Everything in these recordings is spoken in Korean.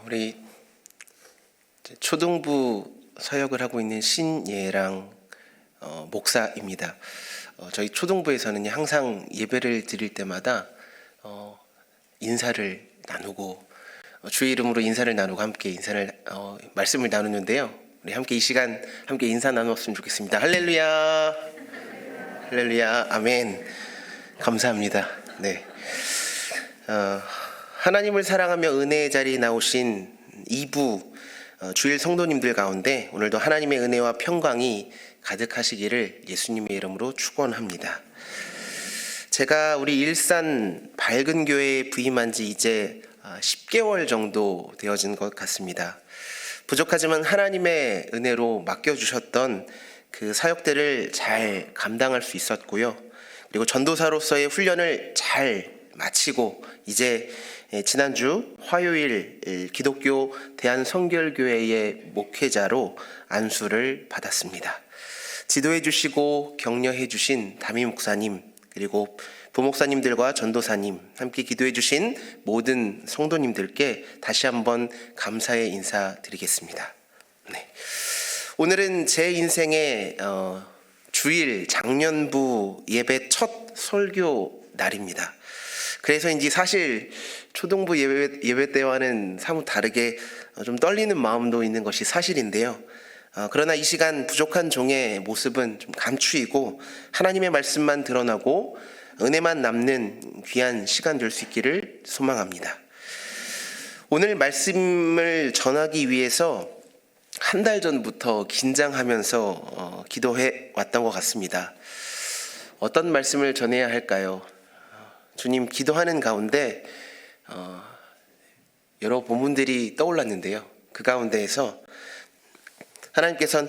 우리 초등부 사역을 하고 있는 신예랑 목사입니다. 저희 초등부에서는 항상 예배를 드릴 때마다 인사를 나누고 주의 이름으로 인사를 나누고 함께 말씀을 나누는데요. 우리 함께 이 시간 함께 인사 나누었으면 좋겠습니다. 할렐루야, 할렐루야, 아멘. 감사합니다. 네. 하나님을 사랑하며 은혜의 자리에 나오신 2부 주일 성도님들 가운데 오늘도 하나님의 은혜와 평강이 가득하시기를 예수님의 이름으로 축원합니다. 제가 우리 일산 밝은 교회에 부임한 지 이제 10개월 정도 되어진 것 같습니다. 부족하지만 하나님의 은혜로 맡겨주셨던 그 사역들을 잘 감당할 수 있었고요. 그리고 전도사로서의 훈련을 잘 마치고 이제 지난주 화요일 기독교 대한성결교회의 목회자로 안수를 받았습니다. 지도해 주시고 격려해 주신 담임 목사님, 그리고 부목사님들과 전도사님, 함께 기도해 주신 모든 성도님들께 다시 한번 감사의 인사드리겠습니다. 네. 오늘은 제 인생의 주일 장년부 예배 첫 설교 날입니다. 그래서인지 사실 초등부 예배 때와는 사뭇 다르게 좀 떨리는 마음도 있는 것이 사실인데요. 그러나 이 시간 부족한 종의 모습은 좀 감추이고 하나님의 말씀만 드러나고 은혜만 남는 귀한 시간 될 수 있기를 소망합니다. 오늘 말씀을 전하기 위해서 한 달 전부터 긴장하면서 기도해 왔던 것 같습니다. 어떤 말씀을 전해야 할까요? 주님, 기도하는 가운데 여러 본문들이 떠올랐는데요. 그 가운데에서 하나님께서는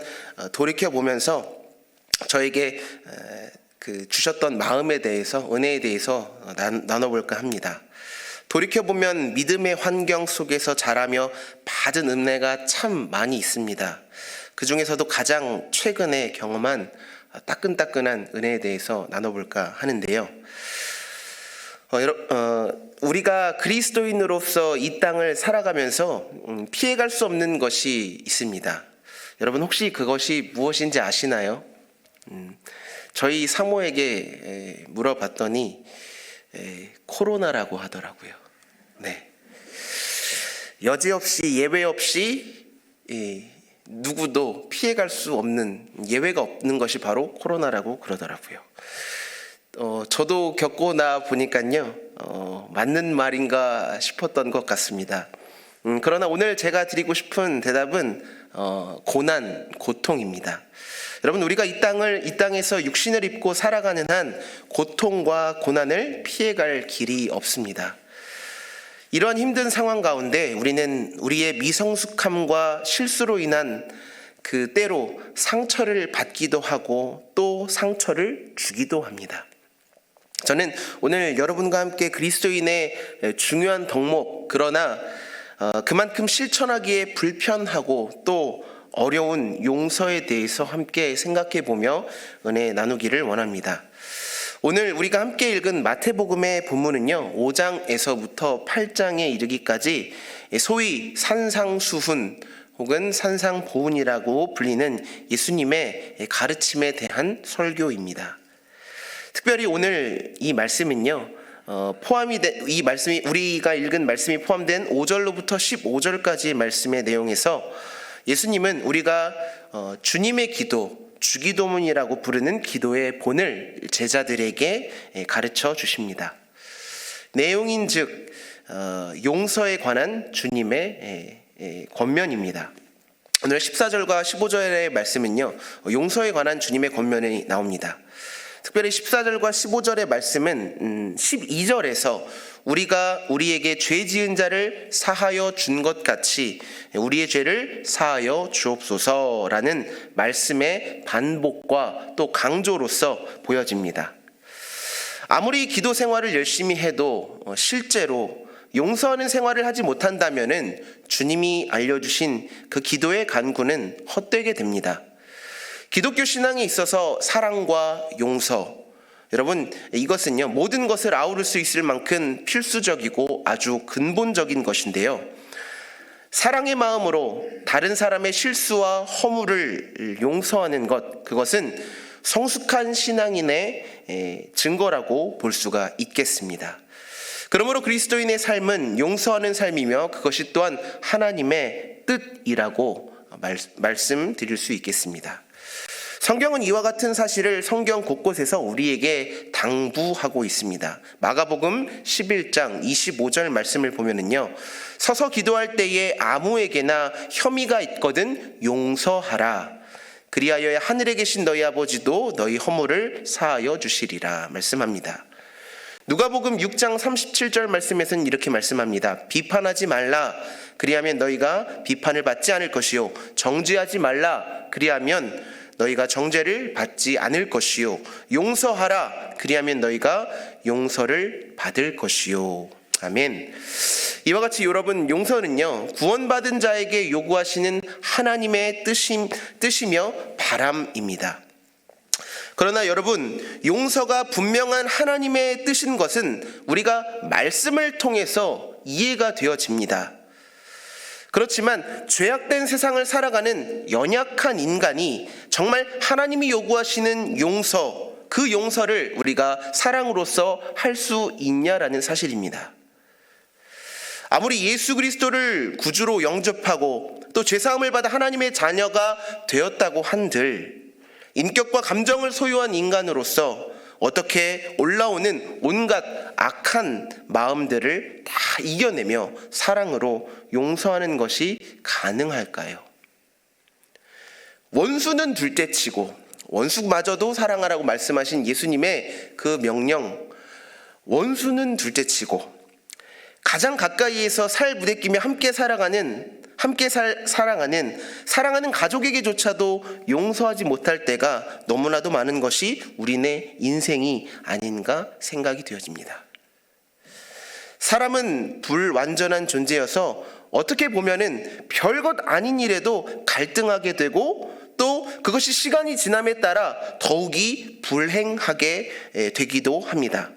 돌이켜보면서 저에게 주셨던 마음에 대해서, 은혜에 대해서 나눠볼까 합니다. 돌이켜보면 믿음의 환경 속에서 자라며 받은 은혜가 참 많이 있습니다. 그 중에서도 가장 최근에 경험한 따끈따끈한 은혜에 대해서 나눠볼까 하는데요. 우리가 그리스도인으로서 이 땅을 살아가면서 피해갈 수 없는 것이 있습니다. 여러분 혹시 그것이 무엇인지 아시나요? 저희 사모에게 물어봤더니 코로나라고 하더라고요. 네. 여지없이 예외 없이 누구도 피해갈 수 없는, 예외가 없는 것이 바로 코로나라고 그러더라고요. 저도 겪고 나 보니까요, 맞는 말인가 싶었던 것 같습니다. 그러나 오늘 제가 드리고 싶은 대답은 고난, 고통입니다. 여러분, 우리가 이 땅에서 육신을 입고 살아가는 한 고통과 고난을 피해갈 길이 없습니다. 이런 힘든 상황 가운데 우리는 우리의 미성숙함과 실수로 인한 때로 상처를 받기도 하고 또 상처를 주기도 합니다. 저는 오늘 여러분과 함께 그리스도인의 중요한 덕목, 그러나 그만큼 실천하기에 불편하고 또 어려운 용서에 대해서 함께 생각해 보며 은혜 나누기를 원합니다. 오늘 우리가 함께 읽은 마태복음의 본문은요, 5장에서부터 8장에 이르기까지 소위 산상수훈 혹은 산상보훈이라고 불리는 예수님의 가르침에 대한 설교입니다. 특별히 오늘 이 말씀은요, 이 말씀이, 우리가 읽은 말씀이 포함된 5절로부터 15절까지의 말씀의 내용에서 예수님은 우리가 주님의 기도, 주기도문이라고 부르는 기도의 본을 제자들에게 가르쳐 주십니다. 내용인즉 용서에 관한 주님의 권면입니다. 오늘 14절과 15절의 말씀은요, 용서에 관한 주님의 권면이 나옵니다. 특별히 14절과 15절의 말씀은 12절에서 우리가 우리에게 죄 지은 자를 사하여 준 것 같이 우리의 죄를 사하여 주옵소서라는 말씀의 반복과 또 강조로서 보여집니다. 아무리 기도 생활을 열심히 해도 실제로 용서하는 생활을 하지 못한다면은 주님이 알려주신 그 기도의 간구는 헛되게 됩니다. 기독교 신앙에 있어서 사랑과 용서, 여러분 이것은요, 모든 것을 아우를 수 있을 만큼 필수적이고 아주 근본적인 것인데요. 사랑의 마음으로 다른 사람의 실수와 허물을 용서하는 것, 그것은 성숙한 신앙인의 증거라고 볼 수가 있겠습니다. 그러므로 그리스도인의 삶은 용서하는 삶이며 그것이 또한 하나님의 뜻이라고 말씀드릴 수 있겠습니다. 성경은 이와 같은 사실을 성경 곳곳에서 우리에게 당부하고 있습니다. 마가복음 11장 25절 말씀을 보면은요, 서서 기도할 때에 아무에게나 혐의가 있거든 용서하라. 그리하여 하늘에 계신 너희 아버지도 너희 허물을 사하여 주시리라 말씀합니다. 누가복음 6장 37절 말씀에서는 이렇게 말씀합니다. 비판하지 말라. 그리하면 너희가 비판을 받지 않을 것이요. 정죄하지 말라. 그리하면 너희가 정죄를 받지 않을 것이요. 용서하라. 그리하면 너희가 용서를 받을 것이요. 아멘. 이와 같이 여러분, 용서는요, 구원받은 자에게 요구하시는 하나님의 뜻이며 바람입니다. 그러나 여러분, 용서가 분명한 하나님의 뜻인 것은 우리가 말씀을 통해서 이해가 되어집니다. 그렇지만 죄악된 세상을 살아가는 연약한 인간이 정말 하나님이 요구하시는 용서, 그 용서를 우리가 사랑으로서 할 수 있냐라는 사실입니다. 아무리 예수 그리스도를 구주로 영접하고 또 죄사함을 받아 하나님의 자녀가 되었다고 한들 인격과 감정을 소유한 인간으로서 어떻게 올라오는 온갖 악한 마음들을 다 이겨내며 사랑으로 용서하는 것이 가능할까요? 원수는 둘째치고 원수마저도 사랑하라고 말씀하신 예수님의 그 명령, 원수는 둘째치고 가장 가까이에서 살 부대끼며 함께 사랑하는 가족에게조차도 용서하지 못할 때가 너무나도 많은 것이 우리네 인생이 아닌가 생각이 되어집니다. 사람은 불완전한 존재여서 어떻게 보면은 별것 아닌 일에도 갈등하게 되고 또 그것이 시간이 지남에 따라 더욱이 불행하게 되기도 합니다.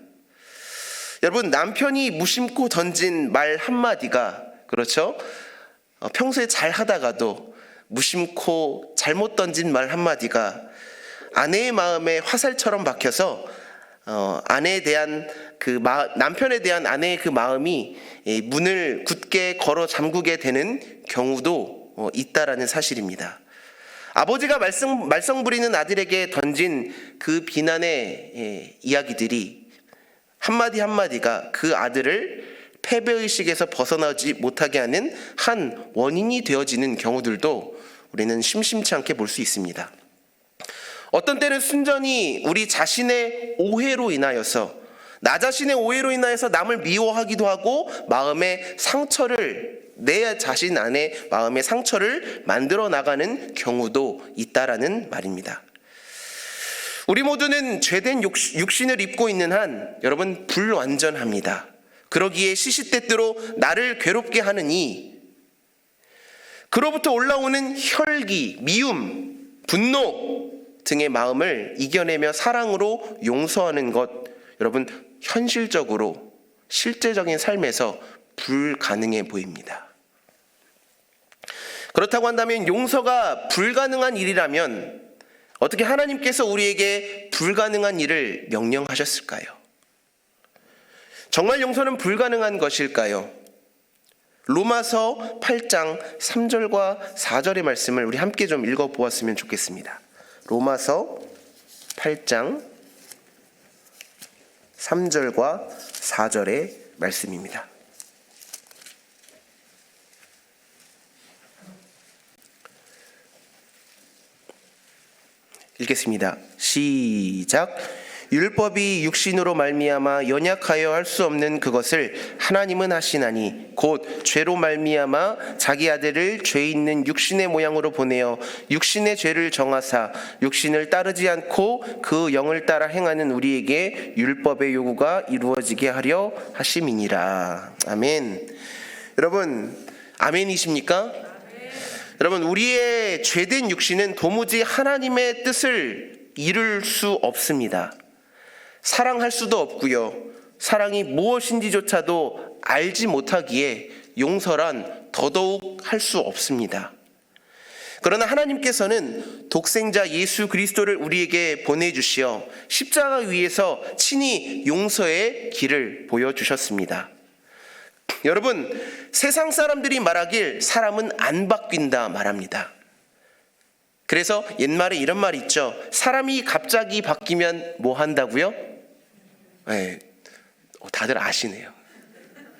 여러분, 남편이 무심코 던진 말 한마디가, 그렇죠? 평소에 잘 하다가도 무심코 잘못 던진 말 한마디가 아내의 마음에 화살처럼 박혀서 남편에 대한 아내의 그 마음이 문을 굳게 걸어 잠그게 되는 경우도 있다라는 사실입니다. 아버지가 말썽 부리는 아들에게 던진 그 비난의 이야기들이 한마디 한마디가 그 아들을 패배의식에서 벗어나지 못하게 하는 한 원인이 되어지는 경우들도 우리는 심심치 않게 볼 수 있습니다. 어떤 때는 순전히 우리 자신의 오해로 인하여서, 나 자신의 오해로 인하여서 남을 미워하기도 하고 내 자신 안에 마음의 상처를 만들어 나가는 경우도 있다라는 말입니다. 우리 모두는 죄된 육신을 입고 있는 한 여러분 불완전합니다. 그러기에 시시때때로 나를 괴롭게 하느니 그로부터 올라오는 혈기, 미움, 분노 등의 마음을 이겨내며 사랑으로 용서하는 것, 여러분 현실적으로 실제적인 삶에서 불가능해 보입니다. 그렇다고 한다면 용서가 불가능한 일이라면 어떻게 하나님께서 우리에게 불가능한 일을 명령하셨을까요? 정말 용서는 불가능한 것일까요? 로마서 8장 3절과 4절의 말씀을 우리 함께 좀 읽어보았으면 좋겠습니다. 로마서 8장 3절과 4절의 말씀입니다. 읽겠습니다. 시작. 율법이 육신으로 말미암아 연약하여 할 수 없는 그것을 하나님은 하시나니 곧 죄로 말미암아 자기 아들을 죄 있는 육신의 모양으로 보내어 육신의 죄를 정하사 육신을 따르지 않고 그 영을 따라 행하는 우리에게 율법의 요구가 이루어지게 하려 하심이니라. 아멘. 여러분, 아멘이십니까? 여러분, 우리의 죄된 육신은 도무지 하나님의 뜻을 이룰 수 없습니다. 사랑할 수도 없고요. 사랑이 무엇인지조차도 알지 못하기에 용서란 더더욱 할 수 없습니다. 그러나 하나님께서는 독생자 예수 그리스도를 우리에게 보내주시어 십자가 위에서 친히 용서의 길을 보여주셨습니다. 여러분, 세상 사람들이 말하길 사람은 안 바뀐다 말합니다. 그래서 옛말에 이런 말이 있죠. 사람이 갑자기 바뀌면 뭐 한다고요? 네, 다들 아시네요.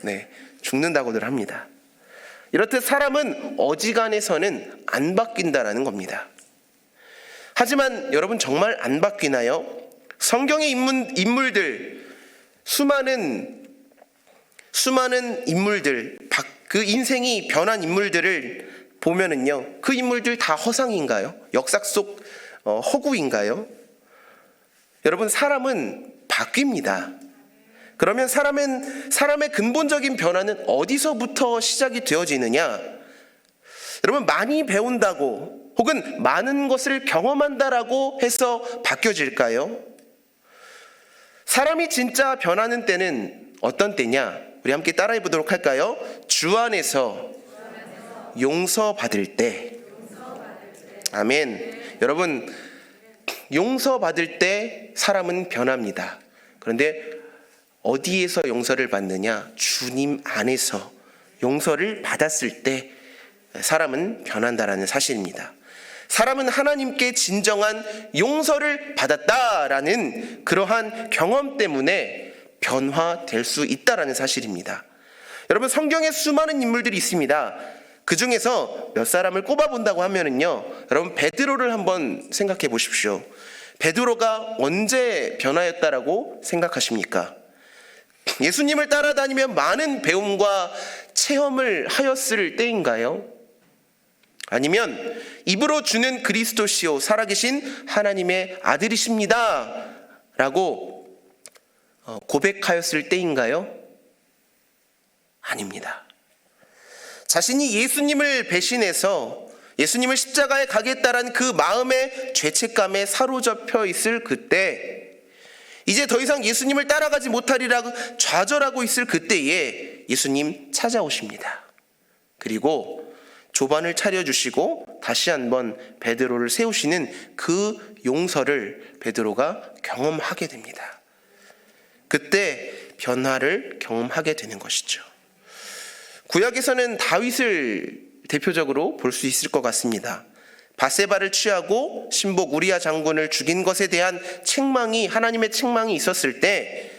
네, 죽는다고들 합니다. 이렇듯 사람은 어지간해서는 안 바뀐다라는 겁니다. 하지만 여러분, 정말 안 바뀌나요? 성경의 인물들, 수많은 인물들, 그 인생이 변한 인물들을 보면은요, 그 인물들 다 허상인가요? 역사 속 허구인가요? 여러분, 사람은 바뀝니다. 그러면 사람의 근본적인 변화는 어디서부터 시작이 되어지느냐? 여러분, 많이 배운다고 혹은 많은 것을 경험한다라고 해서 바뀌어질까요? 사람이 진짜 변하는 때는 어떤 때냐? 우리 함께 따라해 보도록 할까요? 주 안에서 용서받을 때. 아멘. 여러분, 용서받을 때 사람은 변합니다. 그런데 어디에서 용서를 받느냐? 주님 안에서 용서를 받았을 때 사람은 변한다라는 사실입니다. 사람은 하나님께 진정한 용서를 받았다라는 그러한 경험 때문에 변화될 수 있다라는 사실입니다. 여러분, 성경에 수많은 인물들이 있습니다. 그 중에서 몇 사람을 꼽아본다고 하면은요, 여러분, 베드로를 한번 생각해 보십시오. 베드로가 언제 변화했다라고 생각하십니까? 예수님을 따라다니며 많은 배움과 체험을 하였을 때인가요? 아니면 입으로 주는 그리스도시요 살아계신 하나님의 아들이십니다 라고 고백하였을 때인가요? 아닙니다. 자신이 예수님을 배신해서 예수님을 십자가에 가겠다라는 그 마음의 죄책감에 사로잡혀 있을 그때, 이제 더 이상 예수님을 따라가지 못하리라고 좌절하고 있을 그때에 예수님 찾아오십니다. 그리고 조반을 차려주시고 다시 한번 베드로를 세우시는 그 용서를 베드로가 경험하게 됩니다. 그때 변화를 경험하게 되는 것이죠. 구약에서는 다윗을 대표적으로 볼 수 있을 것 같습니다. 밧세바를 취하고 신복 우리아 장군을 죽인 것에 대한 책망이, 하나님의 책망이 있었을 때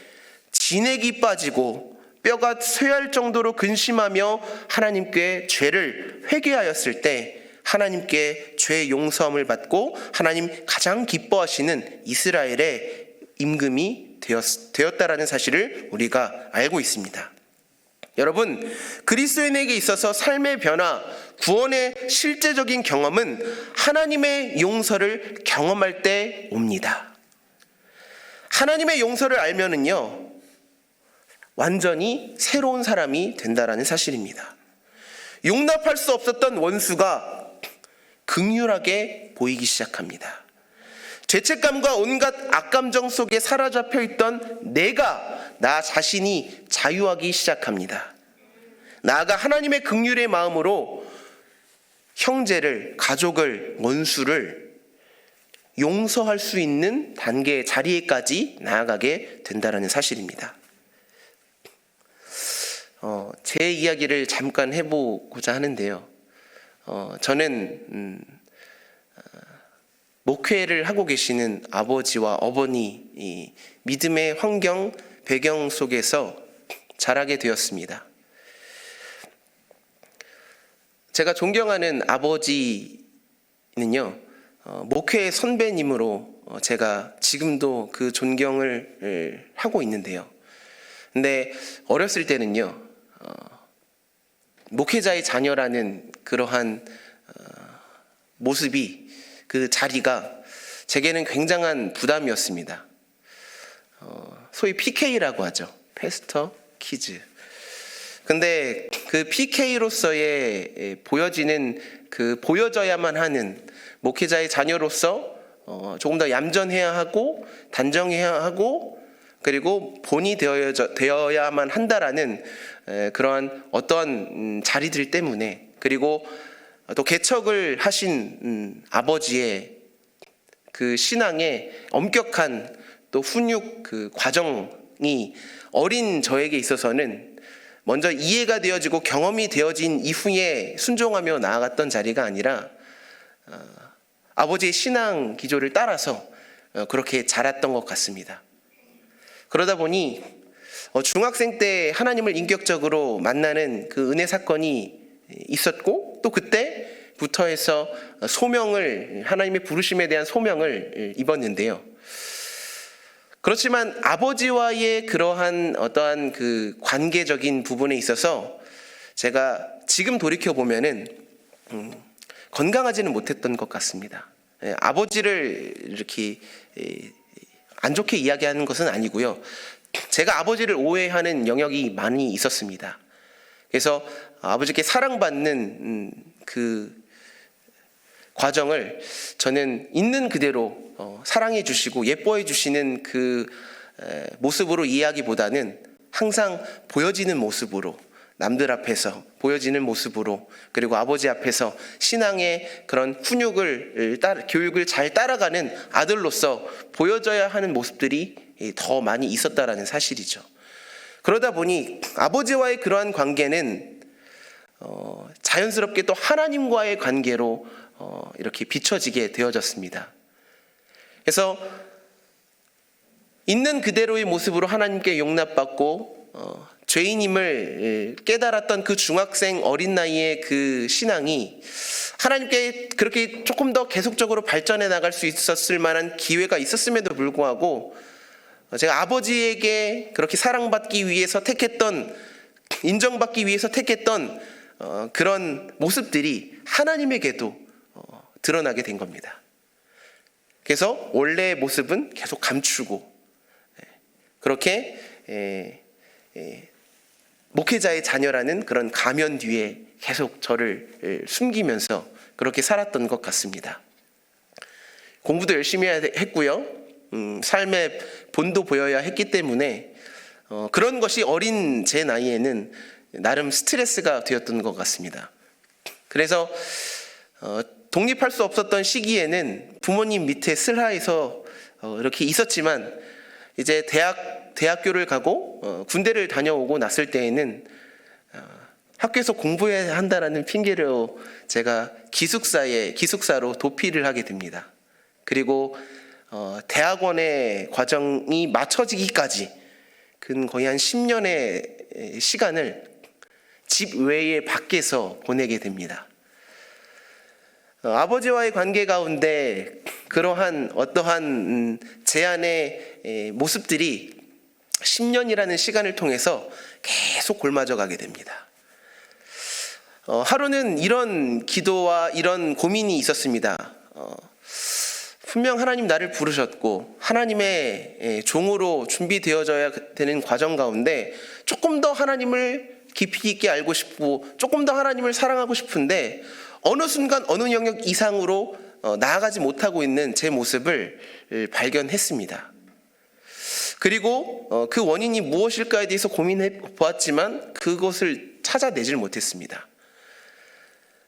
진액이 빠지고 뼈가 쇠할 정도로 근심하며 하나님께 죄를 회개하였을 때 하나님께 죄 용서함을 받고 하나님 가장 기뻐하시는 이스라엘의 임금이 되었다라는 사실을 우리가 알고 있습니다. 여러분, 그리스도인에게 있어서 삶의 변화, 구원의 실제적인 경험은 하나님의 용서를 경험할 때 옵니다. 하나님의 용서를 알면은요, 완전히 새로운 사람이 된다라는 사실입니다. 용납할 수 없었던 원수가 긍휼하게 보이기 시작합니다. 죄책감과 온갖 악감정 속에 사로잡혀 있던 나 자신이 자유하기 시작합니다. 나아가 하나님의 긍휼의 마음으로 형제를, 가족을, 원수를 용서할 수 있는 단계의 자리에까지 나아가게 된다는 사실입니다. 제 이야기를 잠깐 해보고자 하는데요. 저는 목회를 하고 계시는 아버지와 어머니, 이 믿음의 환경, 배경 속에서 자라게 되었습니다. 제가 존경하는 아버지는요, 목회 선배님으로 제가 지금도 그 존경을 하고 있는데요. 근데 어렸을 때는요, 목회자의 자녀라는 그러한 모습이, 그 자리가 제게는 굉장한 부담이었습니다. 소위 PK라고 하죠. 패스터 키즈. 근데 그 PK로서의 보여지는, 그 보여져야만 하는 목회자의 자녀로서 조금 더 얌전해야 하고 단정해야 하고, 그리고 본이 되어야만 한다라는 그러한 어떠한 자리들 때문에, 그리고 또 개척을 하신 아버지의 그 신앙의 엄격한 또 훈육 그 과정이 어린 저에게 있어서는 먼저 이해가 되어지고 경험이 되어진 이후에 순종하며 나아갔던 자리가 아니라 아버지의 신앙 기조를 따라서 그렇게 자랐던 것 같습니다. 그러다 보니 중학생 때 하나님을 인격적으로 만나는 그 은혜 사건이 있었고, 또 그때부터 해서 소명을, 하나님의 부르심에 대한 소명을 입었는데요. 그렇지만 아버지와의 그러한 어떠한 그 관계적인 부분에 있어서 제가 지금 돌이켜 보면은 건강하지는 못했던 것 같습니다. 아버지를 이렇게 안 좋게 이야기하는 것은 아니고요. 제가 아버지를 오해하는 영역이 많이 있었습니다. 그래서 아버지께 사랑받는 그 과정을 저는 있는 그대로 사랑해 주시고 예뻐해 주시는 그 모습으로 이해하기보다는 항상 보여지는 모습으로, 남들 앞에서 보여지는 모습으로, 그리고 아버지 앞에서 신앙의 그런 훈육을 교육을 잘 따라가는 아들로서 보여져야 하는 모습들이 더 많이 있었다라는 사실이죠. 그러다 보니 아버지와의 그러한 관계는 자연스럽게 또 하나님과의 관계로 이렇게 비춰지게 되어졌습니다. 그래서 있는 그대로의 모습으로 하나님께 용납받고 죄인임을 깨달았던 그 중학생 어린 나이의 그 신앙이 하나님께 그렇게 조금 더 계속적으로 발전해 나갈 수 있었을 만한 기회가 있었음에도 불구하고, 제가 아버지에게 그렇게 사랑받기 위해서 택했던, 인정받기 위해서 택했던 그런 모습들이 하나님에게도 드러나게 된 겁니다. 그래서 원래의 모습은 계속 감추고, 그렇게 목회자의 자녀라는 그런 가면 뒤에 계속 저를 숨기면서 그렇게 살았던 것 같습니다. 공부도 열심히 했고요. 삶의 본도 보여야 했기 때문에 그런 것이 어린 제 나이에는 나름 스트레스가 되었던 것 같습니다. 그래서 독립할 수 없었던 시기에는 부모님 밑에 슬하에서 이렇게 있었지만, 이제 대학교를 가고 군대를 다녀오고 났을 때에는 학교에서 공부해야 한다라는 핑계로 제가 기숙사로 도피를 하게 됩니다. 그리고 대학원의 과정이 마쳐지기까지 거의 한 10년의 시간을 집 외에 밖에서 보내게 됩니다. 아버지와의 관계 가운데 그러한 어떠한 제한의 모습들이 10년이라는 시간을 통해서 계속 골마져 가게 됩니다. 하루는 이런 기도와 이런 고민이 있었습니다. 분명 하나님 나를 부르셨고 하나님의 종으로 준비되어져야 되는 과정 가운데 조금 더 하나님을 깊이 있게 알고 싶고 조금 더 하나님을 사랑하고 싶은데 어느 순간 어느 영역 이상으로 나아가지 못하고 있는 제 모습을 발견했습니다. 그리고 그 원인이 무엇일까에 대해서 고민해 보았지만 그것을 찾아내질 못했습니다.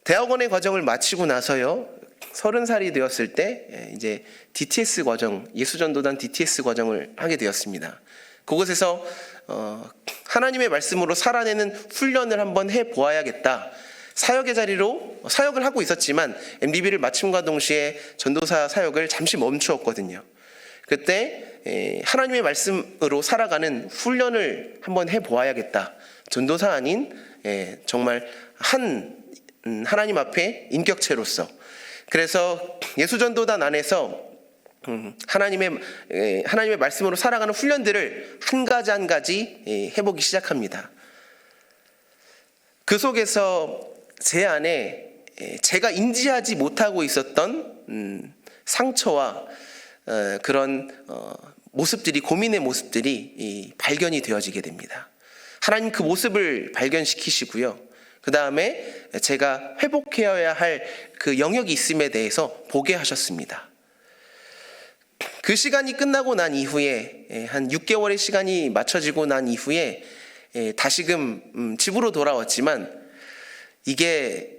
대학원의 과정을 마치고 나서요, 30살이 되었을 때 이제 DTS 과정, 예수전도단 DTS 과정을 하게 되었습니다. 그곳에서 하나님의 말씀으로 살아내는 훈련을 한번 해보아야겠다. 사역의 자리로 사역을 하고 있었지만 MBB를 마침과 동시에 전도사 사역을 잠시 멈추었거든요. 그때 하나님의 말씀으로 살아가는 훈련을 한번 해보아야겠다. 전도사 아닌 정말 하나님 앞에 인격체로서. 그래서 예수전도단 안에서 하나님의 말씀으로 살아가는 훈련들을 한 가지 한 가지 해보기 시작합니다. 그 속에서 제 안에 제가 인지하지 못하고 있었던 상처와 그런 모습들이, 고민의 모습들이 발견이 되어지게 됩니다. 하나님 그 모습을 발견시키시고요. 그 다음에 제가 회복해야 할 그 영역이 있음에 대해서 보게 하셨습니다. 그 시간이 끝나고 난 이후에 한 6개월의 시간이 맞춰지고 난 이후에 다시금 집으로 돌아왔지만 이게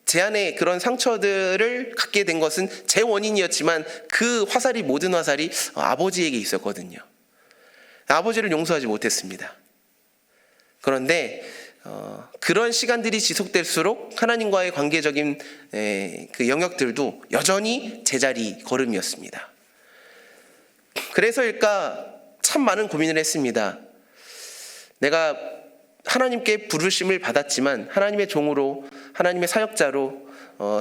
제 안에 그런 상처들을 갖게 된 것은 제 원인이었지만 그 화살이 모든 화살이 아버지에게 있었거든요. 아버지를 용서하지 못했습니다. 그런데 그런 시간들이 지속될수록 하나님과의 관계적인 그 영역들도 여전히 제자리 걸음이었습니다. 그래서일까 참 많은 고민을 했습니다. 내가 하나님께 부르심을 받았지만, 하나님의 종으로, 하나님의 사역자로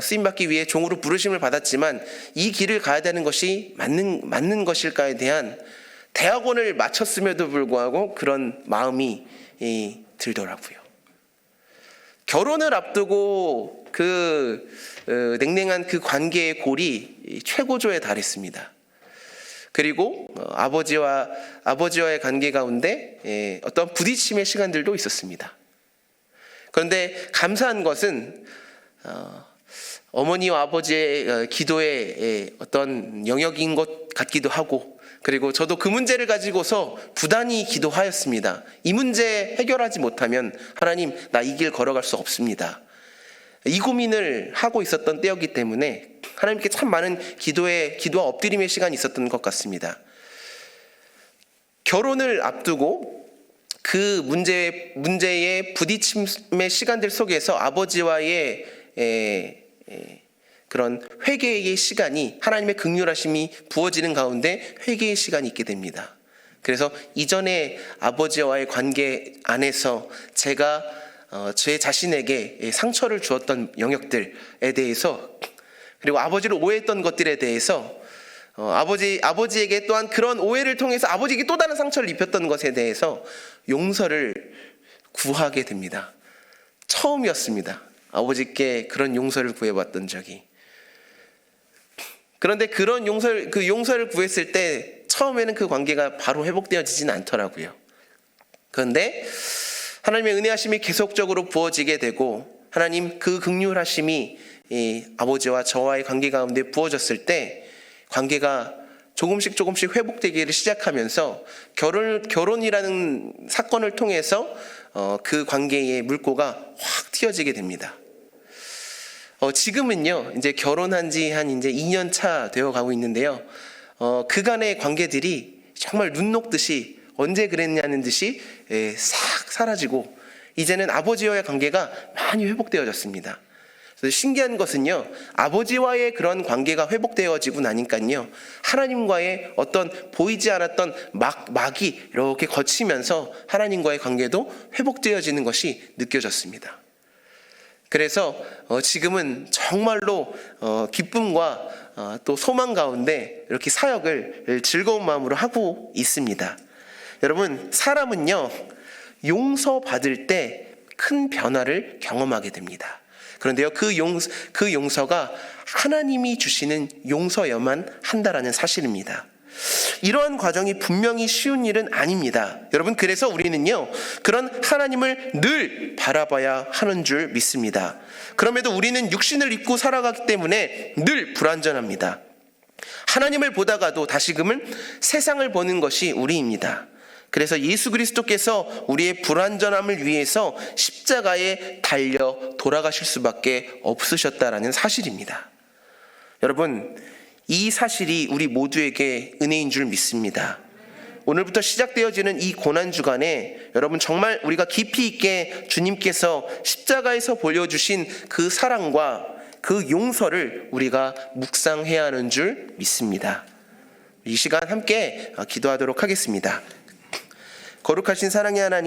쓰임받기 위해 종으로 부르심을 받았지만 이 길을 가야 되는 것이 맞는 것일까에 대한 대학원을 마쳤음에도 불구하고 그런 마음이 들더라고요. 결혼을 앞두고 그 냉랭한 그 관계의 골이 최고조에 달했습니다. 그리고 아버지와의 관계 가운데 어떤 부딪힘의 시간들도 있었습니다. 그런데 감사한 것은 어머니와 아버지의 기도의 어떤 영역인 것 같기도 하고, 그리고 저도 그 문제를 가지고서 부단히 기도하였습니다. 이 문제 해결하지 못하면 하나님, 나 이 길 걸어갈 수 없습니다. 이 고민을 하고 있었던 때였기 때문에 하나님께 참 많은 기도와 엎드림의 시간이 있었던 것 같습니다. 결혼을 앞두고 그 문제의 부딪힘의 시간들 속에서 아버지와의 그런 회개의 시간이, 하나님의 긍휼하심이 부어지는 가운데 회개의 시간이 있게 됩니다. 그래서 이전에 아버지와의 관계 안에서 제가 제 자신에게 상처를 주었던 영역들에 대해서, 그리고 아버지를 오해했던 것들에 대해서 아버지에게 또한 그런 오해를 통해서 아버지에게 또 다른 상처를 입혔던 것에 대해서 용서를 구하게 됩니다. 처음이었습니다. 아버지께 그런 용서를 구해봤던 적이. 그런데 그런 용서를 구했을 때 처음에는 그 관계가 바로 회복되어지진 않더라고요. 그런데 하나님의 은혜하심이 계속적으로 부어지게 되고, 하나님 그 긍휼하심이 아버지와 저와의 관계 가운데 부어졌을 때 관계가 조금씩 회복되기를 시작하면서 결혼이라는 사건을 통해서 그 관계의 물꼬가 확 튀어지게 됩니다. 지금은요, 이제 결혼한 지 한 이제 2년 차 되어 가고 있는데요. 그간의 관계들이 정말 눈 녹듯이, 언제 그랬냐는 듯이 싹 사라지고 이제는 아버지와의 관계가 많이 회복되어졌습니다. 그래서 신기한 것은요, 아버지와의 그런 관계가 회복되어지고 나니까요, 하나님과의 어떤 보이지 않았던 막이 이렇게 거치면서 하나님과의 관계도 회복되어지는 것이 느껴졌습니다. 그래서 지금은 정말로 기쁨과 또 소망 가운데 이렇게 사역을 즐거운 마음으로 하고 있습니다. 여러분, 사람은요, 용서받을 때 큰 변화를 경험하게 됩니다. 그런데요, 그 용서가 하나님이 주시는 용서여만 한다라는 사실입니다. 이러한 과정이 분명히 쉬운 일은 아닙니다. 여러분, 그래서 우리는요, 그런 하나님을 늘 바라봐야 하는 줄 믿습니다. 그럼에도 우리는 육신을 입고 살아가기 때문에 늘 불완전합니다. 하나님을 보다가도 다시금은 세상을 보는 것이 우리입니다. 그래서 예수 그리스도께서 우리의 불완전함을 위해서 십자가에 달려 돌아가실 수밖에 없으셨다라는 사실입니다. 여러분, 이 사실이 우리 모두에게 은혜인 줄 믿습니다. 오늘부터 시작되어지는 이 고난주간에 여러분, 정말 우리가 깊이 있게 주님께서 십자가에서 보여주신 그 사랑과 그 용서를 우리가 묵상해야 하는 줄 믿습니다. 이 시간 함께 기도하도록 하겠습니다. 거룩하신 사랑의 하나님,